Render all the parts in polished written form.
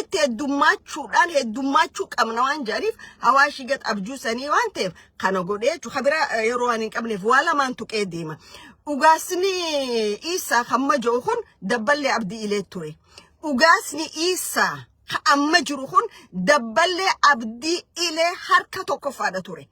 sanitti heddummachuudhaan heddummaachuu qabna waan jedhaniif hawaashii gad abjuusanii waan ta'eef kana godhee jechuudha. Kabira yeroo waan hin qabneef waa lamaan tuqee deema. Ugaasni Isaa hamma jiru kun dabballee abdii ilee ture. Ugaasni Isaa amma jiru kun dabballee abdii ilee harka tokkoffaadha ture.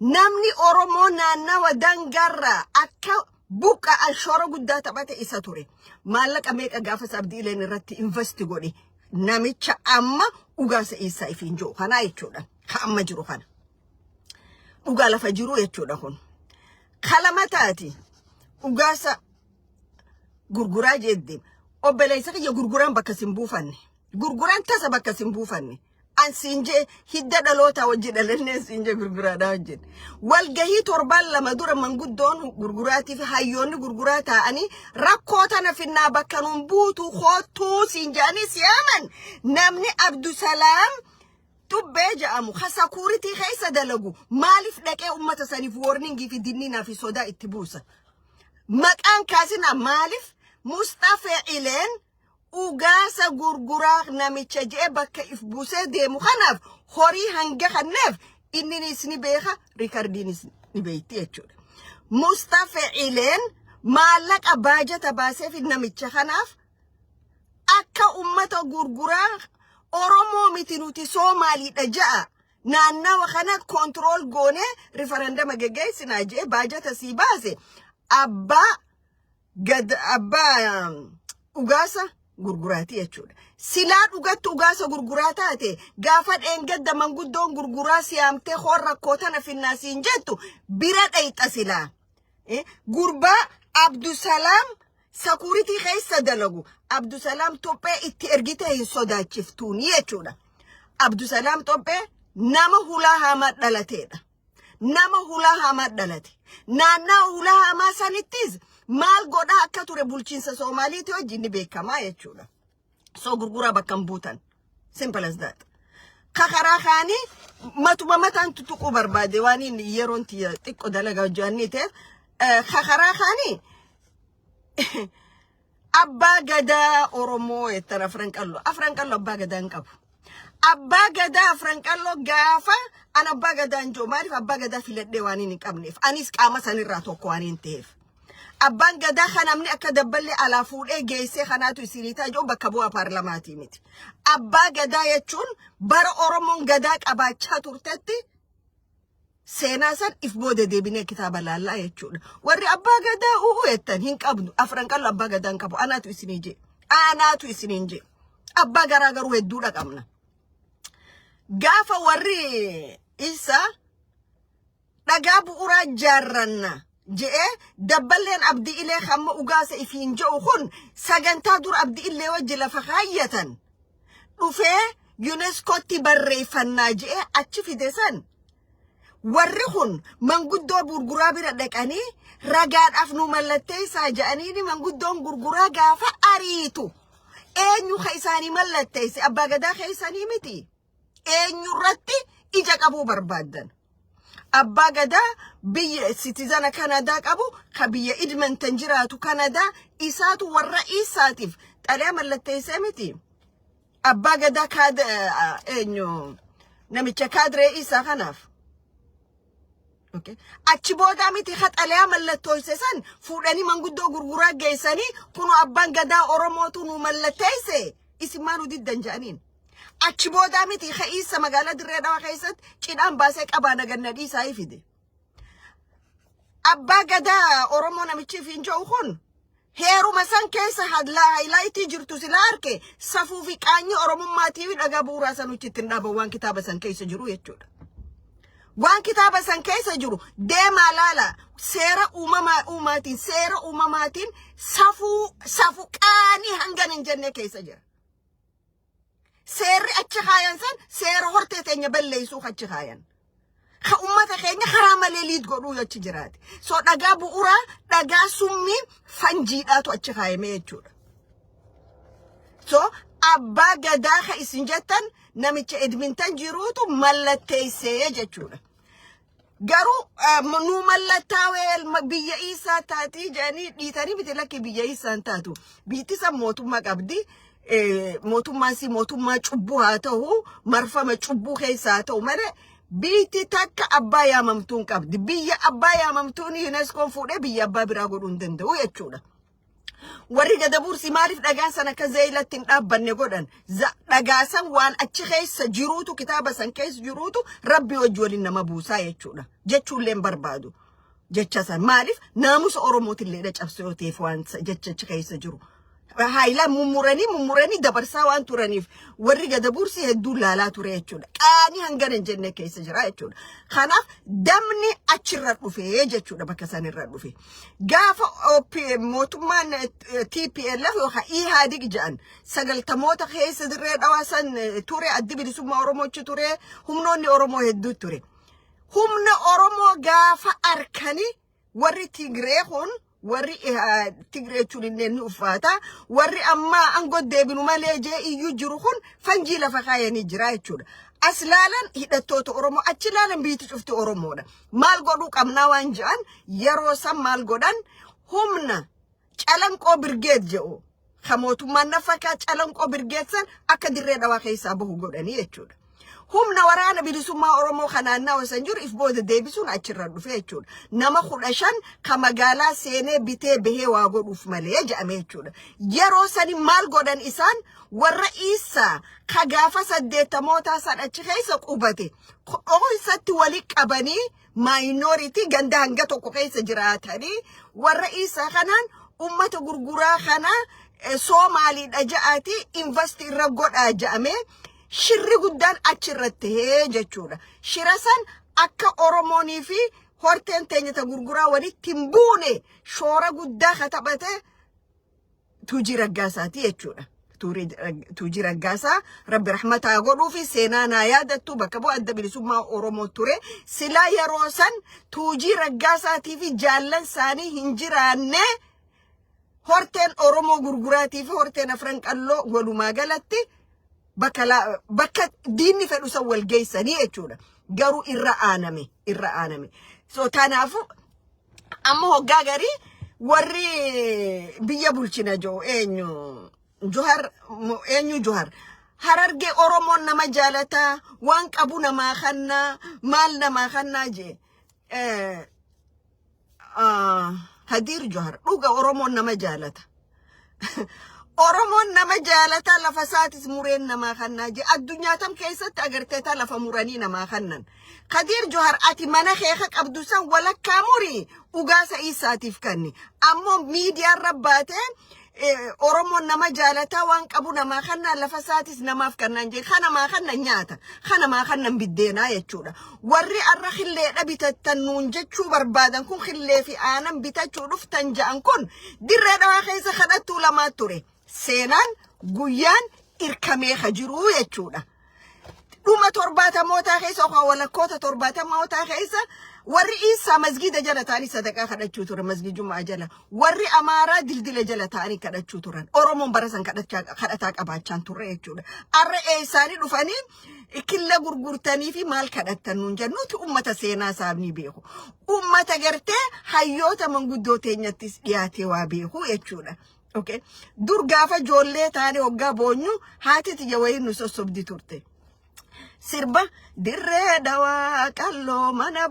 Namni Oromoo naannawa dangarraa akka buqa alshoora guddaa taphate isa ture. Maallaqa meeqa gaafas abdii ileen irratti investi godhe. Namicha amma ugaasa Isaa ifiin jiru kana jechuudha. Amma jiru kana. Ugaa lafa jiru jechuudha kun. Kalama taati. Ugaasa gurguraa jedhe. Obboleessa kiyya gurguraan bakka sin buufanne. Gurguraan tasa bakka sin buufanne. Ansinje hidda dhaloota wajji dhalannee sinje gurguraadhaa wajjin. Walgahii torban lama dura manguddoon gurguraatii fi hayyoonni gurguraa ta'anii rakkoo tana finnaa bakka nuun buutu kootuu sinjaanii siyaaman namni Abdusalaam tubbee ja'amu hasakuuritii keessa dalagu maaliif dhaqee ummata saniif warningii fi dinninaa fi sodaa itti buusa. Maqaan kaasina maaliif Mustafaa Ileen ugaasa gurguraa namicha jee bakka if buusee deemu kanaaf horii hanga kanneef inninis ni beeka rikardiinis ni beeyti jechuudha. Mustafaa Ileen maallaqa baajata baaseef namicha kanaaf akka ummata gurguraa Oromoo miti nuti Somaaliidha ja'a naannawa kana kontrool goone referendum geggeessinaa jee baajata sii baase abbaa ugaasa gurguraati jechuudha. Silaa dhugatti ugaasa gurguraa taate gaafa dheengadda manguddoon gurguraa siyaamtee horra kootana finnaasiin jettu bira dhayxa silaa. Gurbaa Abdusalaam sakuritii keessa dalagu. Abdusalaam Tophee itti ergitee hin sodaachiftuuni jechuudha. Abdusalaam Tophee nama hulaa hamaa dhalateedha. Nama hulaa hamaa dhalate. Naannaa hulaa hamaa sanittis maal godha akka ture bulchiinsa Soomaaliitii wajjin beekamaa jechuudha. So gurgura bakkan buutan. Simple as that. Kakaraa kaanii matuma mataan tutuquu barbaade waan inni yeroon xiqqoo dalagaa hojjannii ta'e kakaraa kaanii abbaa gadaa Oromoo jettan Afran Qalloo abbaa gadaa hin qabu. Abbaa gadaa Afran Qalloo gaafa an abbaa gadaa hin jiru maaliif abbaa gadaa filadhee waan hin qabneef anis qaama sanirraa tokko waan hin ta'eef. Abbaan gadaa kanamni akka dabballee alaa fuudhee geessee kanaatu isiniitaa jiru bakka bu'aa paarlamaatii miti. Abbaa gadaa jechuun bara Oromoon gadaa qabaachaa turtetti seenaa san if booda deebinee kitaaba laallaa jechuudha. Warri abbaa gadaa jettan hin qabdu. Afran Qalloo abbaa gadaa hin qabu. Anaatu isinii jee. Anaatu isiniin jee. Abbaa garaagaruu hedduudha qabna. Gaafa warri Isaa dhagaa bu'uuraa jaarranna. Jee dabballeen abdii ilee hamma ugaasa ifiin jiru kun sagantaa dur abdii ilee wajji lafa kaayyatan dhufee UNESCOtti barreeffannaa jee achi fide san warri kun manguddoo gurguraa bira dhaqanii ragaadhaaf nu mallatteessaa jedhanii manguddoon gurguraa gaafa ariitu eenyu ka isaanii mallatteesse abbaa gadaa ka isaanii miti eenyurratti ija qabuu barbaadan. Abbaa gadaa biyya citizen Canada qabu ka biyya Edmonton jiraatu Canada isaatu warra isaatiif xalee mallatteessee miti. Abbaa gadaa eenyu namicha kaadree isaa kanaaf. Okay. Achi booda miti ka xalee mallatteessee san fuudhanii manguddoo gurguraa geessanii kunu abbaan gadaa Oromootu nu mallatteesse isin maanu diddan jedhaniin. Achi booda miti Isa magaalaa Dirree Dhawaa keessatti cidhaan baasee qabaa nagannadii isaa ifide. Abbaa gadaa Oromoo namichi fi jiru kun heeruma san keessa highlightii jirtu sila arke safuu fi qaanyi Oromummaatii fi dhagaa bu'uuraa sanutti ittiin dhaaban waan kitaaba san keessa jiru jechuudha. Waan kitaaba san keessa jiru deemaa laala seera uumamaatiin seera uumamaatiin safuu qaanii hangan hin jenne keessa jira. Seerri achi kaayan san seera hortee teenya balleessuu achi kaayan. Ka ummata keenya karaa malee liid godhuu achi jiraate. So dhagaa bu'uuraa dhagaa summii fanjiidhaatu achi kaayame jechuudha. So abbaa gadaa ka isin jettan namicha Edmonton jiruutu mallatteessee jechuudha. Garuu nu mallattaawee biyya Isaa taati jedhanii dhiitanii biti lakki biyya Isaan taatu. Biitti san mootummaa qabdi. mootummaasi mootummaa cubbuu haa ta'u marfama cubbuu keessaa haa ta'u malee biitti takka abbaa yaamamtuun qabdi. Biyya abbaa yaamamtuun UNESCOon fuudhee biyya abbaa biraa godhuu hin danda'u jechuudha. Warri Gadabuursi maaliif dhagaan sana akka zeeyilatti hin dhaabbanne godhan? Dhagaasan waan achi keessa jiruutu kitaaba san keessa jiruutu rabbi wajji waliin nama buusaa jechuudha. Jechuullee hin barbaadu. Jecha san maaliif naamusa Oromootillee cabsee yoo ta'eef waan jecha achi keessa jiru. Haayila mummuranii dabarsaa waan turaniif warri Gadabuursi hedduu laalaa ture jechuudha. Qaanii hangana hin jenne keessa jira jechuudha. Kanaaf damni achirra dhufee jechuudha bakka san irra dhufe. Gaafa mootummaan TPLF yookaan IHADIG jedhan sagaltamoota keessa dirree dhawaasan ture addi bilisummaa Oromoochi ture humnoonni Oromoo hedduu ture. Humna Oromoo gaafa arkani warri Tigree kun warri Tigree chulinne uffata warri amma angoo deebinu malee jee iyyuu jiru kun fanjii lafa kaayanii jira jechuudha. Aslaalan hidhattoota Oromoo achi laalan biitti cufti Oromoodha. Maal godhuu qabnaa waan jedhan yeroo san maal godhan humna calanqoo birgeet jedhu kan mootummaan nafakaa calanqoo birgeet san akka dirree dhawaa keessaa bahu godhanii jechuudha. Humna waraana bilisummaa Oromoo kanaannaa wasan jiru if booda deebisuun achirra dhufe jechuudha. Nama 15 ka magaalaa seenee bitee bahee waa godhuuf malee jedhame jechuudha. Yeroo sani maal godhan isaan warra Isaa ka gaafa 80 san achi keessa qubate qo'isatti wali qabanii minority ganda hanga tokko keessa jiraatanii warra Isaa kanaan ummata gurguraa kana Somaaliidha ja'aati invest irra godhaa jedhame. Shirri guddaan achirratti jechuudha. Shira san akka Oromoonii fi horteen teenyata gurguraa walitti hin buune shoora guddaa katabate Tuujii Raggaasaati jechuudha. Tuujii Raggaasaa Rabbi rahmataa godhuu fi seenaa naa yaadattu bakka bu'aa adda bilisummaa Oromoo ture. Silaa yeroo san Tuujii Raggaasaatii fi jaallan isaanii hin jiraanne horteen Oromoo gurguraatii fi horteen afran qalloo walumaa galatti bakka diinni fedhu san wal geessanii jechuudha. Garuu irra aaname. So tanaafu amma hoggaa garii warri biyya bulchina joo eenyu Johar Harargee Oromoon nama jaalataa waan qabu namaa kannaa maal namaa kannaa jee Hadir Johar dhuga Oromoon nama jaalata. Oromoon nama jaalata lafa saatis mureen nama kannaa je addunyaa tam keessatti agarteeta lafa muranii nama kannan. Hadir Johar ati mana keeka qabdu san walakkaa murii ugaasa isaatiif kanni. Ammoo miidiyaan rabbaatee Oromoon nama jaalata waan qabu nama kannaa lafa saatis namaaf kannan je kana maa kannan nyaata kana maa kannan biddeenaa jechuudha. Warri arra khilleedha bitattan nuun jechuu barbaadan kun khillee fi aanan bitachuu dhuftan ja'an kun dirree dhawaa keessa kadhattuu lamaa ture. Seenaan guyyaan irkamee jiru jechuudha. Dhuma 70 keessa yookaan walakkoota 70 keessa warri Isaa masgida jala ta'anii sadaqaa kadhachuu turan masgida Jumaa jala. Warri Amaaraa dildila jala ta'anii kadhachuu turan. Oromoon barasan kadhataa qabaachaan turre jechuudha. Arra isaanii dhufanii killa gurgurtanii fi maal kadhattan nuun jennuuti ummata seenaa saabni beeku. Ummata gartee hayyoota manguddoo teenyattis dhiyaatee waa beeku jechuudha. Okay. Dur gaafa ijoollee taane hoggaa boonyu haati tiyya wayiin nu sossobdi turte. Sirba dirree dhawaa qalloo mana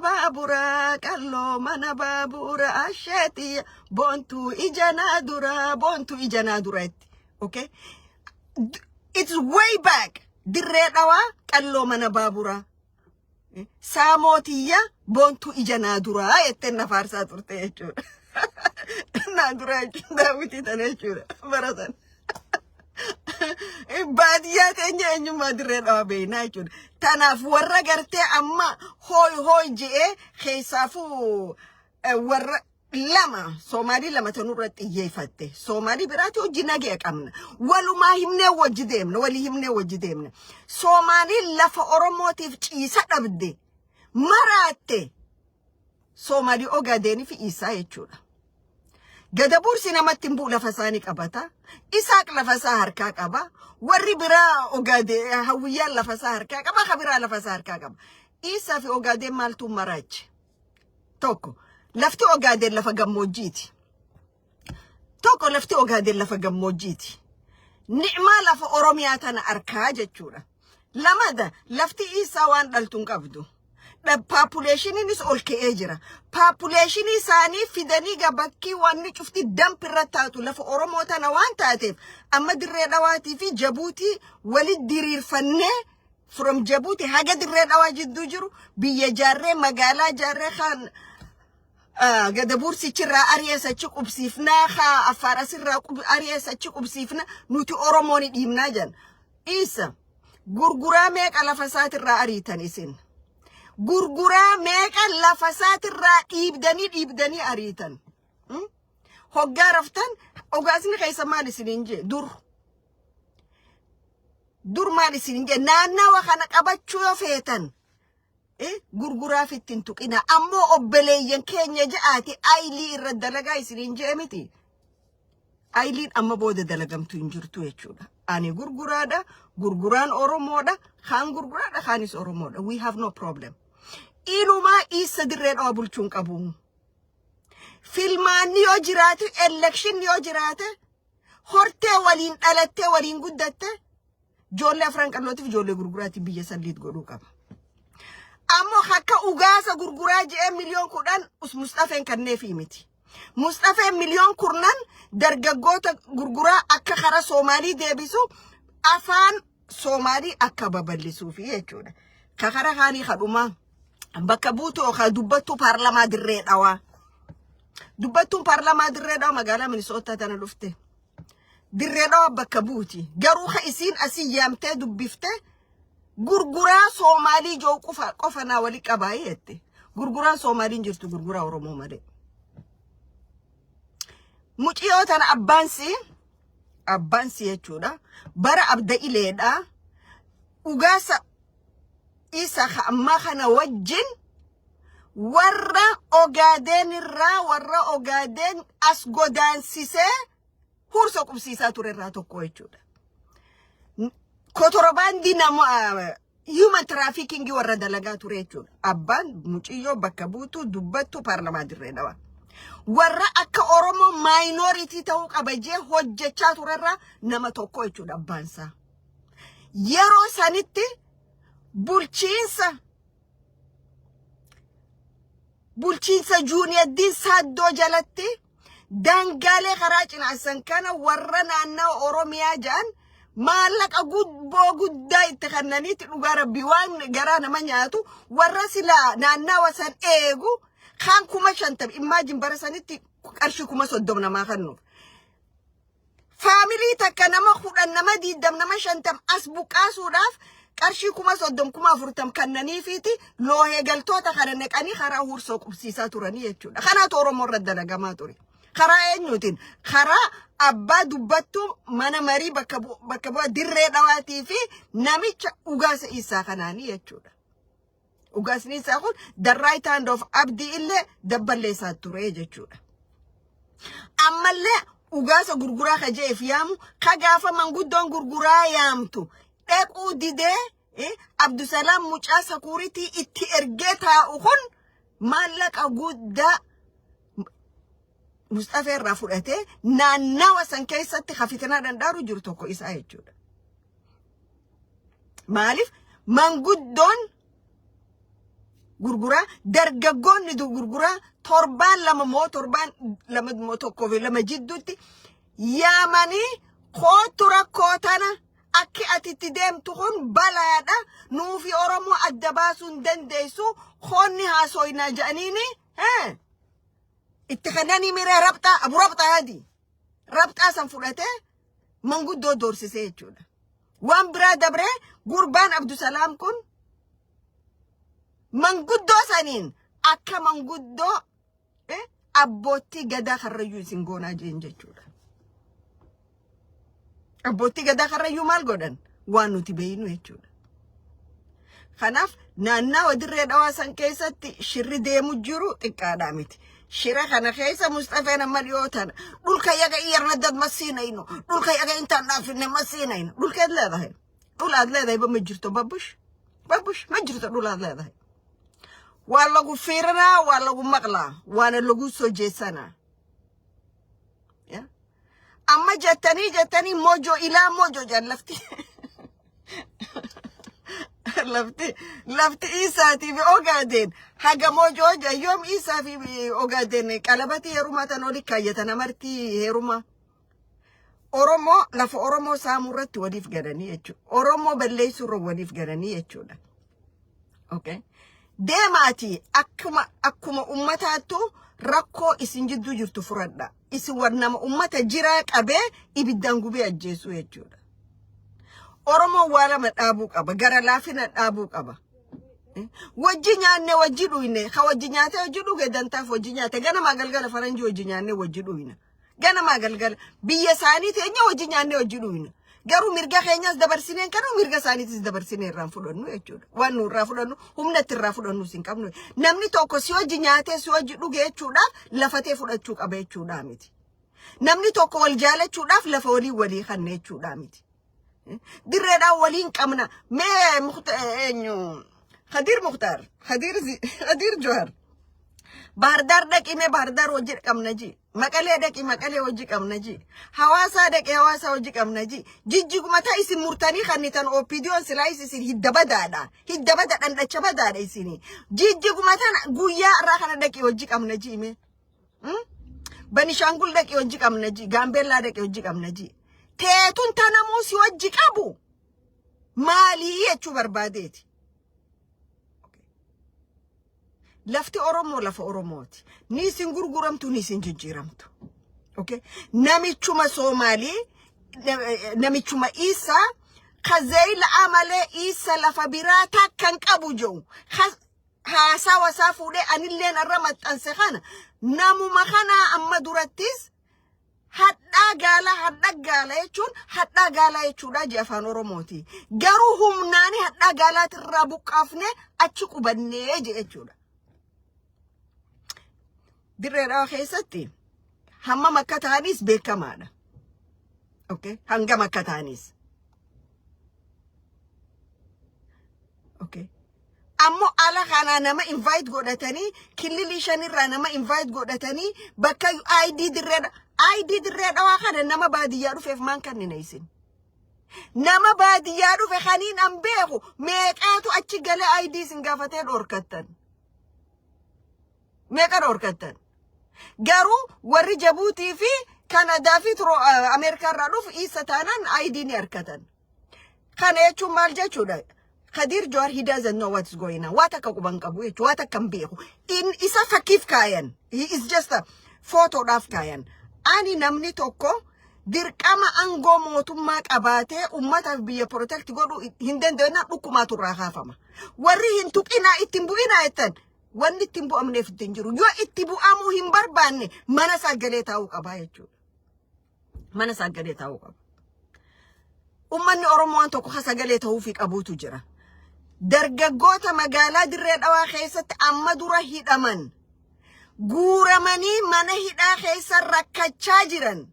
baabura asheeti boontuu ijanaa dura itti. Okay. It's way back. Dirree dhawaa qalloo mana baabura. Saamootiya boontuu ijanaa dura jettee na faarsaa turte jechuudha. Nadura Daawiti tanechura baratan baadiyyaa teenya eenyummaa dirree dhawaa beeynaa jechuudha. Tanaaf warra gartee amma hooy je'ee keessaafuu warra lama Soomaalii lama tanurratti xiyyeeffatte. Soomaalii biraati hojii nagee qabna. Walumaa himnee wajji deemna. Soomaalii lafa Oromootiif ciisa dhabde maraatte. Soomaalii Ogaadeenii fi Isaa jechuudha. Gadabuursi namatti hin bu'u lafa isaanii qabata. Isaaq lafa isaa harkaa qaba. Warri biraa Ogaadeen Hawwiyyaan lafa isaa harkaa qaba. Kabiraa lafa isaa harkaa qaba. Isaa fi Ogaadeen maaltu maraache? Tokko lafti Ogaadeen lafa gammoojjiiti. نعمة لف أورومياتنا أركاجة جورا لماذا لفتي إيسا وان دلتون قبدو the population is all كأجرا population إساني في دنيجا بكي واني شفتي دم برتاتو لف أورومياتنا وان تاتيف أما دريدواتي في جبوتي ولد ديرير فنه from جبوتي حاجة دريدواتي جدو بيا جارة مقالة جارة خان قدبور سيشرا أرياسا تشوك أبسيفنا خا أفارا سيرا أرياسا تشوك أبسيفنا نوتي أوروموني ديمنا جان إيسا غرغرا ميك على فسات الرا أريتان إسين غرغرا ميك على فسات الرا إبداني أريتان هوغا رفتان أوغاسني خيسا مالي سنينجي دور مالي سنينجي نانا وخانك أباتشو فيتان غرغرا في التنتوك إنا أمو أبليين كينيا جاءتي أيلي الردلقا يسرين جامتي أيلين أما بودة دلقام تنجرتو يتشودا أني غرغرا دا غرغران أورومو دا خان غرغرا دا خانيس أورومو دا we have no problem إنو ما إيسا درين أبول چونك أبو فيلمان نيو جراتي election نيو جراتي هورتي ولين ألتي ولين قدتي جولي أفرانك اللوتي في جولي غرغراتي بيجي ساليت غرو كابا أمو حكا أغاسا غرغرا جي مليون كوران اس مصطفى كان في ميتي مصطفى مليون كورنان درغغوتا غرغرا أكا خرا سومالي ديبسو أفان سومالي أكا ببلسو في يجودا كخرا خاني خدوما بكبوتو أخا دوبتو بارلما دريد أوا دوبتو بارلما دريد أوا مقالا من سوطة تانا لفته دريد أوا بكبوتي جاروخا إسين أسي يامته دوبفته غرغرا سومالي جو قفنا ولي قبايته غرغرا سومالي نجرتو غرغرا اورومو مالي مچيوتان ابانسي يچودا برا ابدا إليدا وغاسا إيسا خاما خنا وجن ورا اوغادين اوغادين اسغودان سيسه هورسوكم سيسا توريراتو كويچودا كوتوربان دينامو human trafficking ورا دلقا توريچو أبان مچيو بكبوتو دبتو بارلما دريدوا ورا أكا أورومو minority توق أبجي هججا توريرا نما توقويچو أبانسا يرو سانيتي بولچينسا جونيا دين سادو جالتي دانغالي خراجين عسان كان ورا نانا أوروميا جان مالك أقول بوجود داي تخنني تلقى بيوان جرانا منياتو وراسلا نانا وسان إيجو خان كوما شنتم imagine برسانيتي أرشي كوما صدمنا ما خنور family تكنا خودن نما ديدم نما شنتم أسبوك أسوداف أرشي كوما صدم كوما فرتم كنني فيتي لو هي قلتو تخرنك أني خرا هورسوك بسيسا توراني يتشون خنا تورو مرة دلقا ما توري خرا إنيوتين خرا أبا دبتو مانا مري بكبوا دري دواتي في ناميش أغاس إيسا خناني يتشون أغاس نيسا خون the right hand of أبدي إلا دبالي ساتوري يتشون أما اللي أغاس غرغرا خجي فيامو خغافا منقودون غرغرا يامتو اقو ديدي عبد السلام مچا سكوريتي اتي ارجيتا اخون مالك اقود دا مصطفى الرافورته نانا وسن كيست خفيتنا دندارو جرتوكو إسا يجود مالف منقودون غرغرا درغغون ندو غرغرا توربان لما موتوكو لما جدوتي يا ماني خوتورا كوتانا أكي أتتدم تكون بلادا نوفي أورمو أدباسون دنديسو خوني هاسوينا جانيني ها اتخناني ميرا ربطة أبو ربطة هادي ربطة سنفولته منقود دو دورسي سيجونا وان برا دبره قربان عبد السلام كن منقود دو سنين أكا منقود دو أبوتي قدا خرجو سنقونا جينججونا أبوتي قدا خرجو مال قدن وانو تبينو يجونا خناف نانا ودري دواسان كيساتي شري ديمو جرو تكاداميتي شرا خنا خيسا مصطفى نماليوتان دول كياغا يرندد مسينينو دول كياغا انتان نافين مسينينو دول كياد لا دهي دول اد لا دهي بمجرتو بابوش مجرتو دول اد لا دهي والله فيرنا والله مقلا وانا لغو سوجيسانا يا أما جتني موجو إلى موجو جلفتي لفتي إيساتي في أوغادين حاجة موجو يوم إيسا في أوغادين قلبتي هيروما تنولي كاية مرتي هيروما Oromo lafa Oromo saamurratti wadiif gadanii jechuudha. Oromo balleessuurra wadiif gadanii jechuudha. Okay. Deemaati akkuma ummataattu rakkoo isin jidduu jirtu furadha. Isin warnama ummata jiraa qabee ibiddaan gubee ajjeessu jechuudha. Oromo waalama dhaabuu qaba. Gara laafina dhaabuu qaba. Wajji nyaanne wajji dhuyne. Ka wajji nyaate wajji dhuge dantaaf wajji nyaate. Ganama galgala faranjii wajji nyaanne wajji dhuyne. Ganama galgala biyya saanii teenya wajji nyaanne wajji dhuyne. Garuu mirga keenyas dabarsineen kanu mirga saaniitis dabarsinee irraan fudhannu jechuudha. Waan nu irraa fudhannu humna itti irraa fudhannu sin qabnu. Namni tokko si wajji nyaatee si wajji dhuge jechuudhaaf lafatee fudhachuu qaba jechuudha miti. Namni tokko wal jaalachuudhaaf lafa walii kannee jechuudha miti. Dirreedhaan waliin qabna. Mee Khadir Mukhtar, Khadir Johar. Bahardar daqi mee Bahardar wajji qabna ji. Maqalee daqi maqalee wajji qabna ji. Hawaasa daqi hawaasa wajji qabna ji. Jijjiguma ta isin murtanii kannitan opidiyoon silaa isin hidda badaadha. Hidda bada dhandhacha badaadha isini. Jijjiguma tan guyyaa irraa kana daqi wajji qabna ji mee. Banishangul daqi wajji qabna ji. Gaambeellaa daqi wajji qabna ji. Teetun tanamuu si wajji qabu. Maalii jechuu barbaadeeti. Lafti Oromoo lafa Oromooti. Ni sin gurguramtu ni sin jijjiiramtu. Okay? Namichuma Somali, namichuma Isa, khazayla amale Isa lafa birata kan qabu jiru. Haasawa isaa fuudhee anilleen irra maxxanse kana namuma kana amma durattis hadhaa gaala jechuun hadhaa gaala jechuudha je afaan Oromooti. Garuu humnaani hadhaa gaalaatirraa buqqaafne achi qubannee je jechuudha. Dirreedhaa keessatti hamma makka ta'anis beekamaadha. Okay? Hanga makka ta'anis. Okay? Ammo ala kana nama invite godhatanii kilili shanirraa nama invite godhatanii bakka ID dirreedhaa kana nama baadiyyaa dhufeef maan kannina isin. Nama baadiyyaa dhufe kaniin an beeku meeqaatu achi galee ID isin gaafatee dhorkattan. Meeqa dhorkattan. Garuu warri Jabuutii fi Kanadaa fi Ameerikaa irraa dhufu isa taanaan ID ni harkatan. Kana jechuun maal jechuudha? Khadir Johar, he doesn't know what's going on. What akka quban qabu jechuudha. What akka beeku. Isa fakkiif kaayan. He is just a photoodhaaf kaayan. Ani namni tokko dirqama aangoo mootummaa qabaatee uummataaf biyya protect godhu hin dandeenye dhukkumaatu irraa kaafama. Warri hin tuqinaa ittiin bu'inaa jettan. Wanni ittiin bu'amneef ittiin jiru. Yoo itti bu'amuu hin barbaanne mana sagalee taa'uu qaba jechuudha. Mana sagalee taa'uu qaba. Uummanni Oromoo tokko sagalee ta'uu fi qabuutu jira. Dargaggoota magaalaa Dirree Dhawaa keessatti amma dura hidhaman guuramanii mana hidhaa keessa rakkachaa jiran.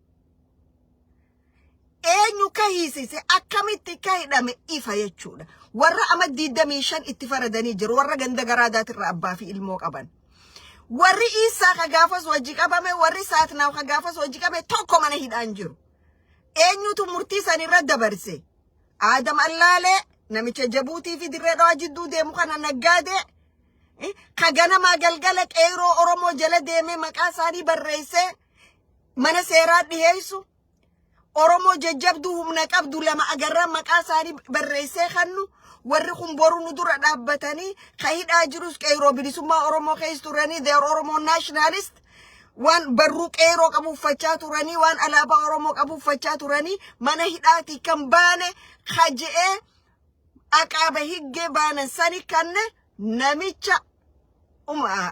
Eenyu ka hiisise akkamitti ka hidhame ifa jechuudha. Warra ama 25 itti faradanii jiru. Warra ganda garaadaatirra abbaa fi ilmoo qaban. Warri Isaa ka gaafas wajji qabame, warri Saatnaaw ka gaafas wajji qabame tokko mana hidhaan jiru. Eenyutu murtii sanirra dabarse? Adam Allaalee namicha Jabuutii fi Dirree Dhawaa jidduu deemu kana naggaadee ka ganama galgala qeeroo Oromoo jala deemee maqaa isaanii barreessee mana seeraa dhiyeessu. Oromoo jajjabduu humna qabdu lama agarraa maqaa isaanii barreessee kannu warri kun boru nu dura dhaabbatanii ka hidhaa jirus qeeroo bilisummaa Oromoo keessa turanii they are Oromoo nationalist waan barruu qeeroo qabu uffachaa turanii waan alaabaa Oromoo qabu uffachaa turanii mana hidhaati kan baane kajee aqaaba higgee baanan sani kanne namicha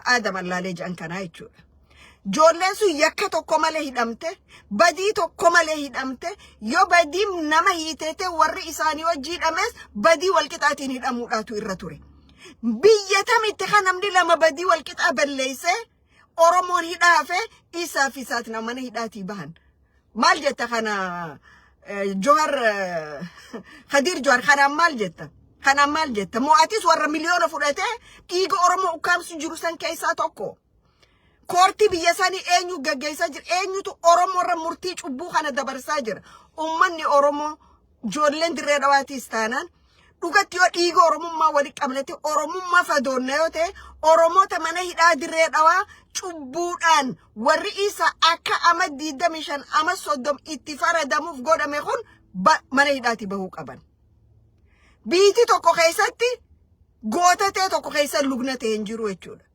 Adam Allaalee jedhan kanaa jechuudha. Joolleen sun yakka tokko malee hidhamte, badii tokko malee hidhamte, yoo badii nama hiitete warri isaanii wajji hidhames badii walqixaatiin hidhamuudhaatu irra ture. Biyya tamitti kan namni lama badii walqixaa balleessee Oromoon hidhaafe Isaa fi Saatnaaw mana hidhaatii bahan. Maal jetta kana Johar Khadir Johar kanaan maal jetta? Kanaan maal jetta? Mo'atis warra miliyoona fudhatee dhiiga Oromoo ukkaamsu jiru san keessaa tokko. Koortii biyya isaanii eenyu gaggeessaa jira? Eenyutu Oromoo irra murtii cubbuu kana dabarsaa jira? Uummanni Oromoo ijoolleen dirree dhawaatiis taanaan dhugatti yoo dhiiga Oromummaa walitti qabnete Oromummaa fadoonna yoo ta'e Oromoota mana hidhaa dirree dhawaa cubbuudhaan warri isa akka ama 25 ama 30 itti faradamuuf godhame kun mana hidhaati bahuu qaban. Biiti tokko keessatti gootatee tokko keessa lugnatee hin jiru jechuudha.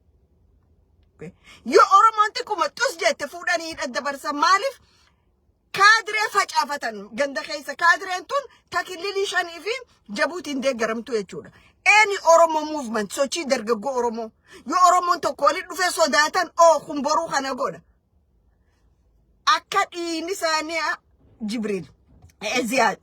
Yoo Oromoon xiqquma xus jette fuudhanii hidha dabarsan maaliif? Kaadree facaafatan ganda keessa kaadreen tun takililii shanii fi Jabuutiin deeggaramtu jechuudha. Any Oromo movement sochii dargaggoo Oromoo yoo Oromoon tokko walitti dhufee sodaatan kun boruu kana godha. Akka dhiini isaanii Jibriil Ziyaad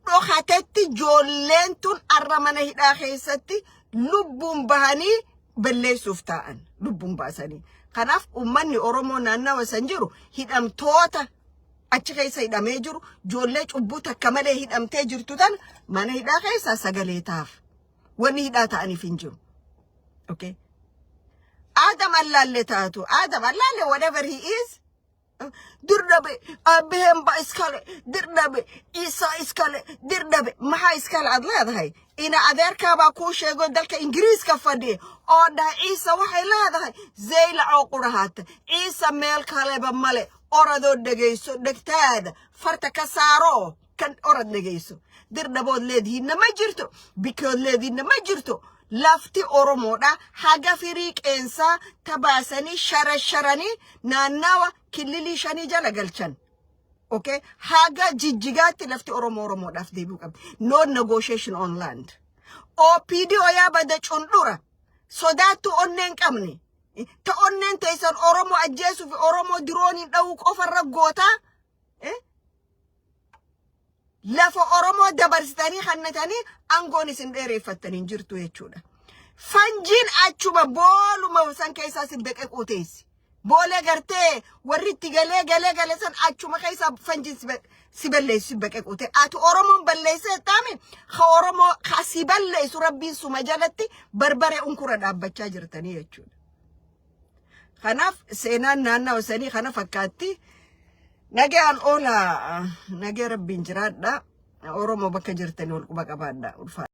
dhokatetti ijoolleen tun arra mana hidhaa keessatti lubbuun bahanii balleessuuf ta'an lubbuun baasanii. Kanaaf uummanni Oromoo naannawa san jiru hidhamtoota achi keessa hidhamee jiru ijoollee cubbuu takka malee hidhamtee jirtu tan mana hidhaa keessa sagalee taaf wanni hidhaa ta'aniif hin jiru. Okay. Adam Allaale taatu Adam Allaale whatever he is dirdabe abihemba iskale dirdabe Isa iskale dirdabe maha iskale adleedahay ina adeerka ba ku sheego dalka Ingiriiska fadhiye oo Isa waxay leedahay zeyla oo qurahaata Isa meel kale ba male orado dhageyso dhagtaada farta ka saaro kan orad dhageyso dirdabood leedihiina ma jirto bikood leedihiina ma jirto lafti Oromoodha haga firiiqeensa tabaasanii sharasharanii naannawa kililii shanii jala galchan. Okay? Haga jijjigaatti lafti Oromoodhaaf deebi'u qabdi. No negotiation on land. OPD oyaa bada cundura sodaattu onneen qabne. Ta onneen teessan Oromoo ajjeesuuf Oromoo dirooniin dha'uu qofarra gootaa lafa Oromoo dabarsitanii hannatanii aangoon isin dheereeffattanii jirtu jechuudha. Fanjiin achuma booluma san keessaa sin beqe quuteessi. Boolee gartee warri itti galee san achuma keessaa fanjiin si balleessu beqe quute. Ati Oromoon balleessee taame ha Oromoo ha si balleessu rabbiin suma jalatti barbare unkura dhaabbachaa jirtanii jechuudha. Kanaaf seenaan naannawa sanii kana fakkaatti. Nagaan oola nagee rabbiin jiraadha. Oromoo bakka jirtanii ol quba qabaadha.